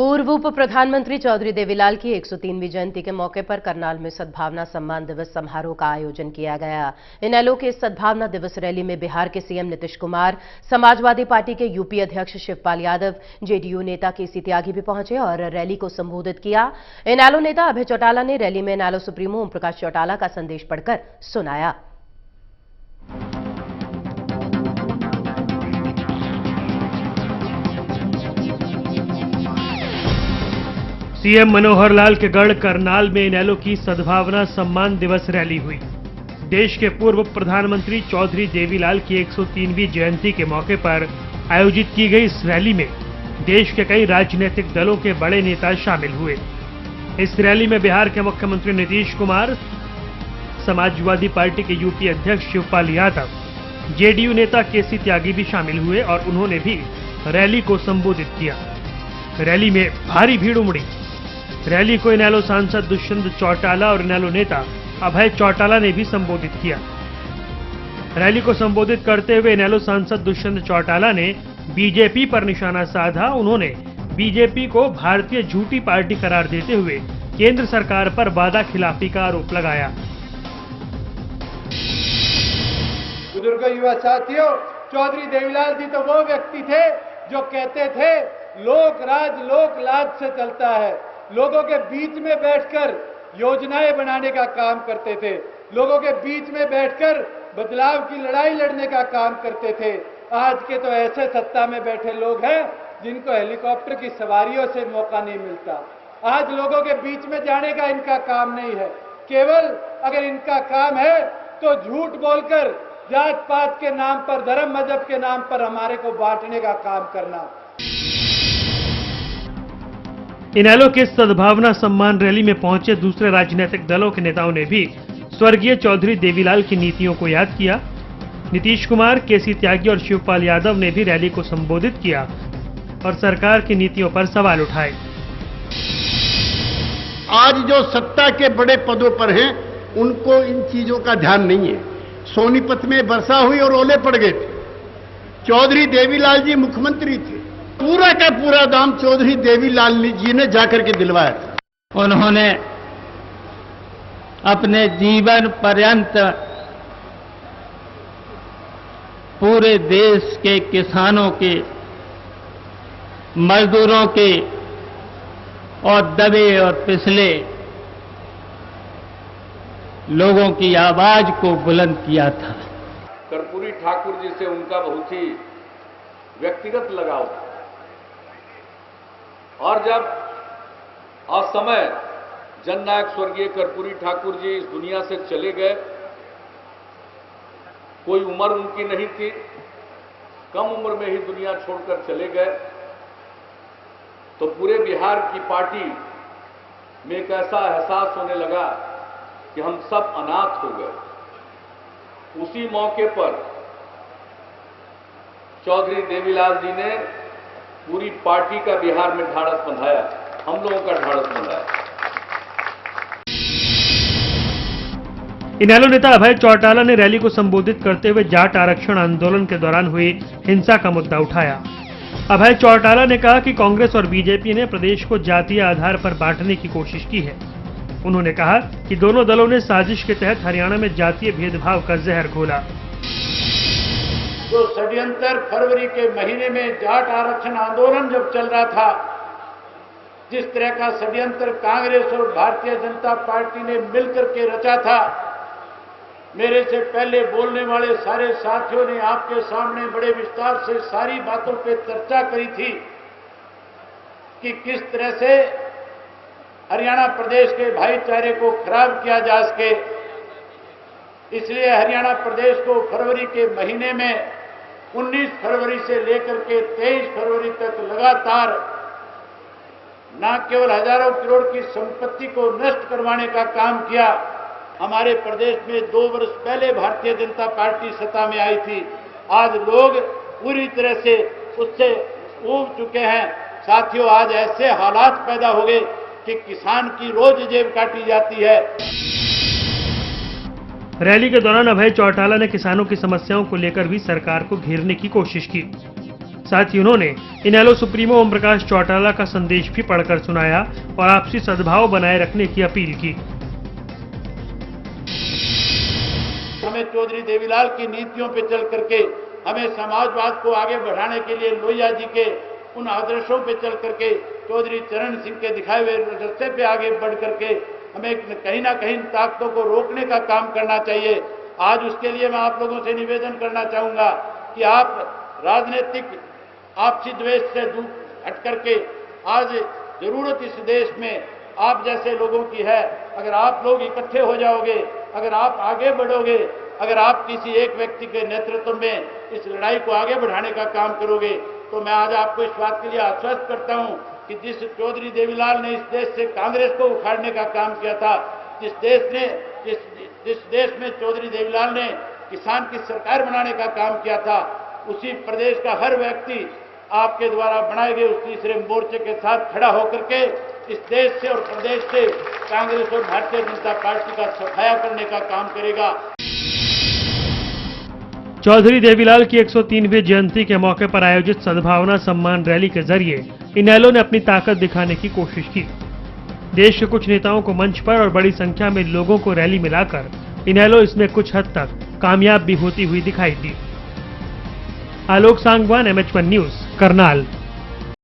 पूर्व उप प्रधानमंत्री चौधरी देवीलाल की 103वीं जयंती के मौके पर करनाल में सद्भावना सम्मान दिवस समारोह का आयोजन किया गया। इनेलो के सद्भावना दिवस रैली में बिहार के सीएम नीतीश कुमार, समाजवादी पार्टी के यूपी अध्यक्ष शिवपाल यादव, जेडीयू नेता केसी त्यागी भी पहुंचे और रैली को संबोधित किया। इनेलो नेता अभय चौटाला ने रैली में इनेलो सुप्रीमो ओम प्रकाश चौटाला का संदेश पढ़कर सुनाया। सीएम मनोहर लाल के गढ़ करनाल में इनेलो की सद्भावना सम्मान दिवस रैली हुई। देश के पूर्व प्रधानमंत्री चौधरी देवीलाल की 103वीं जयंती के मौके पर आयोजित की गई इस रैली में देश के कई राजनीतिक दलों के बड़े नेता शामिल हुए। इस रैली में बिहार के मुख्यमंत्री नीतीश कुमार, समाजवादी पार्टी के यूपी अध्यक्ष शिवपाल यादव, जेडीयू नेता केसी त्यागी भी शामिल हुए और उन्होंने भी रैली को संबोधित किया। रैली में भारी भीड़ उमड़ी। रैली को इनेलो सांसद दुष्यंत चौटाला और इनेलो नेता अभय चौटाला ने भी संबोधित किया। रैली को संबोधित करते हुए इनेलो सांसद दुष्यंत चौटाला ने बीजेपी पर निशाना साधा। उन्होंने बीजेपी को भारतीय झूठी पार्टी करार देते हुए केंद्र सरकार पर वादा खिलाफी का आरोप लगाया। बुजुर्ग युवा साथियों, चौधरी देवीलाल जी तो वो व्यक्ति थे जो कहते थे लोक राज लोक लाज से चलता है। लोगों के बीच में बैठकर योजनाएं बनाने का काम करते थे, लोगों के बीच में बैठकर बदलाव की लड़ाई लड़ने का काम करते थे। आज के तो ऐसे सत्ता में बैठे लोग हैं जिनको हेलीकॉप्टर की सवारियों से मौका नहीं मिलता। आज लोगों के बीच में जाने का इनका काम नहीं है। केवल अगर इनका काम है तो झूठ बोलकर जात पात के नाम पर, धर्म मजहब के नाम पर हमारे को बांटने का काम करना। इनेलो के सद्भावना सम्मान रैली में पहुंचे दूसरे राजनीतिक दलों के नेताओं ने भी स्वर्गीय चौधरी देवीलाल की नीतियों को याद किया। नीतीश कुमार, केसी त्यागी और शिवपाल यादव ने भी रैली को संबोधित किया और सरकार की नीतियों पर सवाल उठाए। आज जो सत्ता के बड़े पदों पर हैं, उनको इन चीजों का ध्यान नहीं है। सोनीपत में वर्षा हुई और ओले पड़ गए थे। चौधरी देवीलाल जी मुख्यमंत्री थे। पूरा का पूरा दाम चौधरी देवीलाल जी ने जाकर के दिलवाया था। उन्होंने अपने जीवन पर्यंत पूरे देश के किसानों के, मजदूरों के और दबे और पिछले लोगों की आवाज को बुलंद किया था। कर्पूरी ठाकुर जी से उनका बहुत ही व्यक्तिगत लगाव था और जब असमय जननायक स्वर्गीय कर्पूरी ठाकुर जी इस दुनिया से चले गए, कोई उम्र उनकी नहीं थी, कम उम्र में ही दुनिया छोड़कर चले गए, तो पूरे बिहार की पार्टी में एक ऐसा एहसास होने लगा कि हम सब अनाथ हो गए। उसी मौके पर चौधरी देवीलाल जी ने पूरी पार्टी का बिहार में ढाढ़स बंधाया, हम लोगों का ढाढ़स बंधाया। इनेलो नेता अभय चौटाला ने रैली को संबोधित करते हुए जाट आरक्षण आंदोलन के दौरान हुई हिंसा का मुद्दा उठाया। अभय चौटाला ने कहा कि कांग्रेस और बीजेपी ने प्रदेश को जातीय आधार पर बांटने की कोशिश की है। उन्होंने कहा कि दोनों दलों ने साजिश के तहत हरियाणा में जातीय भेदभाव का जहर घोला। जो षड्यंत्र फरवरी के महीने में जाट आरक्षण आंदोलन जब चल रहा था, जिस तरह का षड्यंत्र कांग्रेस और भारतीय जनता पार्टी ने मिलकर के रचा था, मेरे से पहले बोलने वाले सारे साथियों ने आपके सामने बड़े विस्तार से सारी बातों पे चर्चा करी थी कि किस तरह से हरियाणा प्रदेश के भाईचारे को खराब किया जा सके। इसलिए हरियाणा प्रदेश को फरवरी के महीने में 19 फरवरी से लेकर के 23 फरवरी तक लगातार न केवल हजारों करोड़ की संपत्ति को नष्ट करवाने का काम किया। हमारे प्रदेश में 2 वर्ष पहले भारतीय जनता पार्टी सत्ता में आई थी। आज लोग पूरी तरह से उससे ऊब चुके हैं। साथियों, आज ऐसे हालात पैदा हो गए कि किसान की रोज जेब काटी जाती है। रैली के दौरान अभय चौटाला ने किसानों की समस्याओं को लेकर भी सरकार को घेरने की कोशिश की। साथ ही उन्होंने इनेलो सुप्रीमो ओम प्रकाश चौटाला का संदेश भी पढ़कर सुनाया और आपसी सद्भाव बनाए रखने की अपील की। हमें चौधरी देवीलाल की नीतियों पे चल करके हमें समाजवाद को आगे बढ़ाने के लिए लोहिया जी के उन आदर्शों पे चल करके चौधरी चरण सिंह के दिखाए हुए रास्ते पे आगे बढ़ करके हमें कहीं ना कहीं ताकतों को रोकने का काम करना चाहिए। आज उसके लिए मैं आप लोगों से निवेदन करना चाहूंगा कि आप राजनीतिक आपसी द्वेष से दूर हट करके आज जरूरत इस देश में आप जैसे लोगों की है। अगर आप लोग इकट्ठे हो जाओगे, अगर आप आगे बढ़ोगे, अगर आप किसी एक व्यक्ति के नेतृत्व में इस लड़ाई को आगे बढ़ाने का काम करोगे, तो मैं आज आपको इस बात के लिए आश्वस्त करता हूं कि जिस चौधरी देवीलाल ने इस देश से कांग्रेस को उखाड़ने का काम किया था, जिस देश में चौधरी देवीलाल ने किसान की सरकार बनाने का काम किया था, उसी प्रदेश का हर व्यक्ति आपके द्वारा बनाए गए उस तीसरे मोर्चे के साथ खड़ा होकर के इस देश से और प्रदेश से कांग्रेस और भारतीय जनता पार्टी का सफाया करने का काम करेगा। चौधरी देवीलाल की 103वीं जयंती के मौके पर आयोजित सद्भावना सम्मान रैली के जरिए इनेलो ने अपनी ताकत दिखाने की कोशिश की। देश के कुछ नेताओं को मंच पर और बड़ी संख्या में लोगों को रैली मिलाकर इनेलो इसमें कुछ हद तक कामयाब भी होती हुई दिखाई दी। आलोक सांगवान, MH1 न्यूज, करनाल।